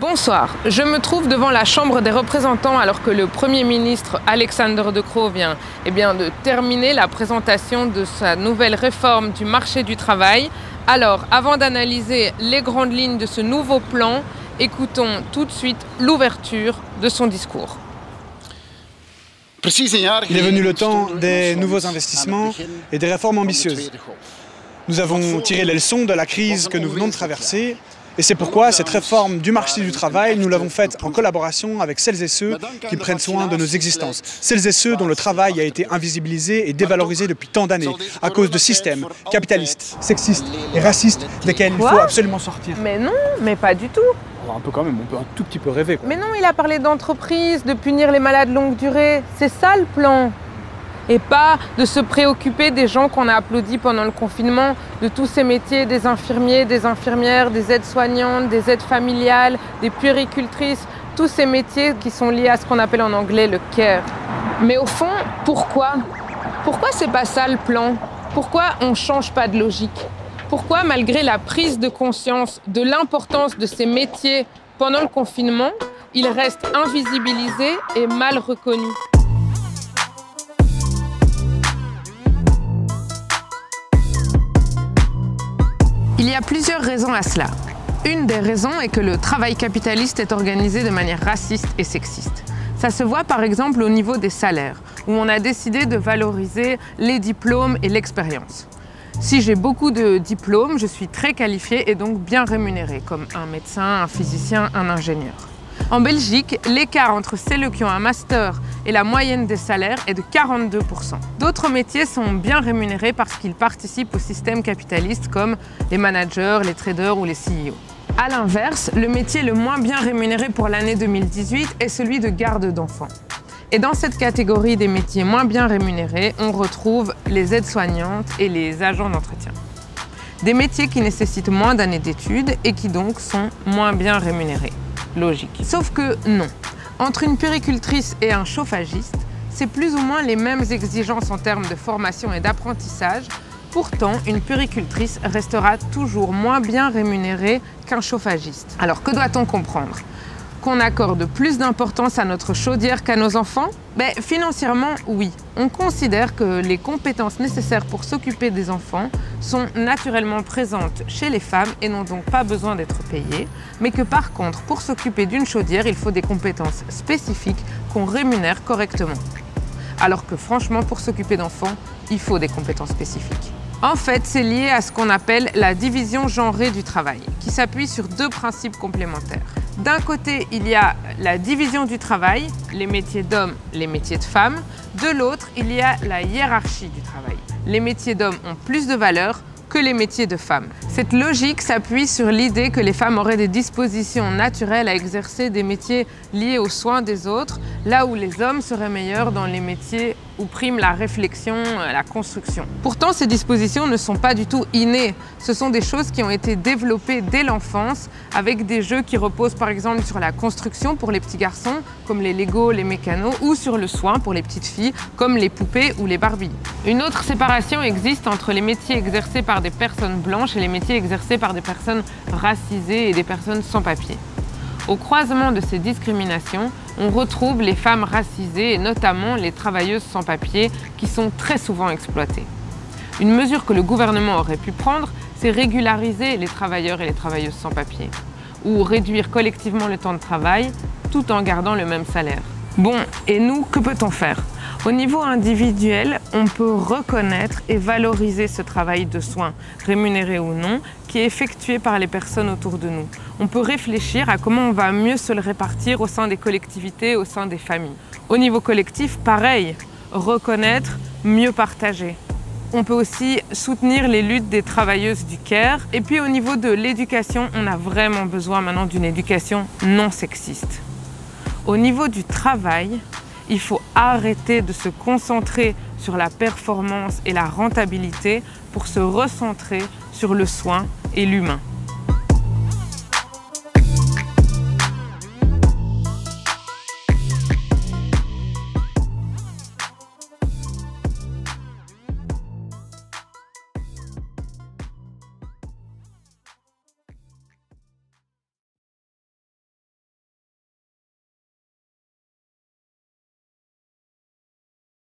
Bonsoir, je me trouve devant la Chambre des représentants alors que le Premier ministre Alexander De Croo vient de terminer la présentation de sa nouvelle réforme du marché du travail. Alors, avant d'analyser les grandes lignes de ce nouveau plan, écoutons tout de suite l'ouverture de son discours. Il est venu le temps des nouveaux investissements et des réformes ambitieuses. Nous avons tiré les leçons de la crise que nous venons de traverser et c'est pourquoi cette réforme du marché du travail, nous l'avons faite en collaboration avec celles et ceux qui prennent soin de nos existences. Celles et ceux dont le travail a été invisibilisé et dévalorisé depuis tant d'années à cause de systèmes capitalistes, sexistes et racistes desquels il faut absolument sortir. Mais non, mais pas du tout. Un peu quand même, on peut un tout petit peu rêver. Mais non, il a parlé d'entreprise, de punir les malades longue durée. C'est ça le plan. Et pas de se préoccuper des gens qu'on a applaudis pendant le confinement, de tous ces métiers, des infirmiers, des infirmières, des aides-soignantes, des aides familiales, des puéricultrices, tous ces métiers qui sont liés à ce qu'on appelle en anglais le care. Mais au fond, pourquoi? Pourquoi c'est pas ça le plan? Pourquoi on change pas de logique? Pourquoi, malgré la prise de conscience de l'importance de ces métiers pendant le confinement, ils restent invisibilisés et mal reconnus? Il y a plusieurs raisons à cela. Une des raisons est que le travail capitaliste est organisé de manière raciste et sexiste. Ça se voit par exemple au niveau des salaires, où on a décidé de valoriser les diplômes et l'expérience. Si j'ai beaucoup de diplômes, je suis très qualifiée et donc bien rémunérée, comme un médecin, un physicien, un ingénieur. En Belgique, l'écart entre celles qui ont un master et la moyenne des salaires est de 42%. D'autres métiers sont bien rémunérés parce qu'ils participent au système capitaliste comme les managers, les traders ou les CEO. A l'inverse, le métier le moins bien rémunéré pour l'année 2018 est celui de garde d'enfants. Et dans cette catégorie des métiers moins bien rémunérés, on retrouve les aides-soignantes et les agents d'entretien. Des métiers qui nécessitent moins d'années d'études et qui donc sont moins bien rémunérés. Logique. Sauf que non. Entre une puéricultrice et un chauffagiste, c'est plus ou moins les mêmes exigences en termes de formation et d'apprentissage. Pourtant, une puéricultrice restera toujours moins bien rémunérée qu'un chauffagiste. Alors que doit-on comprendre? Qu'on accorde plus d'importance à notre chaudière qu'à nos enfants? Financièrement, oui. On considère que les compétences nécessaires pour s'occuper des enfants sont naturellement présentes chez les femmes et n'ont donc pas besoin d'être payées, mais que par contre, pour s'occuper d'une chaudière, il faut des compétences spécifiques qu'on rémunère correctement. Alors que franchement, pour s'occuper d'enfants, il faut des compétences spécifiques. En fait, c'est lié à ce qu'on appelle la division genrée du travail, qui s'appuie sur deux principes complémentaires. D'un côté, il y a la division du travail, les métiers d'hommes, les métiers de femmes. De l'autre, il y a la hiérarchie du travail. Les métiers d'hommes ont plus de valeur que les métiers de femmes. Cette logique s'appuie sur l'idée que les femmes auraient des dispositions naturelles à exercer des métiers liés aux soins des autres, là où les hommes seraient meilleurs dans les métiers où prime la réflexion, la construction. Pourtant, ces dispositions ne sont pas du tout innées. Ce sont des choses qui ont été développées dès l'enfance avec des jeux qui reposent par exemple sur la construction pour les petits garçons, comme les Lego, les mécanos, ou sur le soin pour les petites filles, comme les poupées ou les Barbies. Une autre séparation existe entre les métiers exercés par des personnes blanches et les métiers exercés par des personnes racisées et des personnes sans papier. Au croisement de ces discriminations, on retrouve les femmes racisées et notamment les travailleuses sans papier qui sont très souvent exploitées. Une mesure que le gouvernement aurait pu prendre, c'est régulariser les travailleurs et les travailleuses sans papier ou réduire collectivement le temps de travail tout en gardant le même salaire. Bon, et nous, que peut-on faire? Au niveau individuel, on peut reconnaître et valoriser ce travail de soins, rémunéré ou non, qui est effectué par les personnes autour de nous. On peut réfléchir à comment on va mieux se le répartir au sein des collectivités, au sein des familles. Au niveau collectif, pareil, reconnaître, mieux partager. On peut aussi soutenir les luttes des travailleuses du care. Et puis au niveau de l'éducation, on a vraiment besoin maintenant d'une éducation non sexiste. Au niveau du travail, il faut arrêter de se concentrer sur la performance et la rentabilité pour se recentrer sur le soin et l'humain.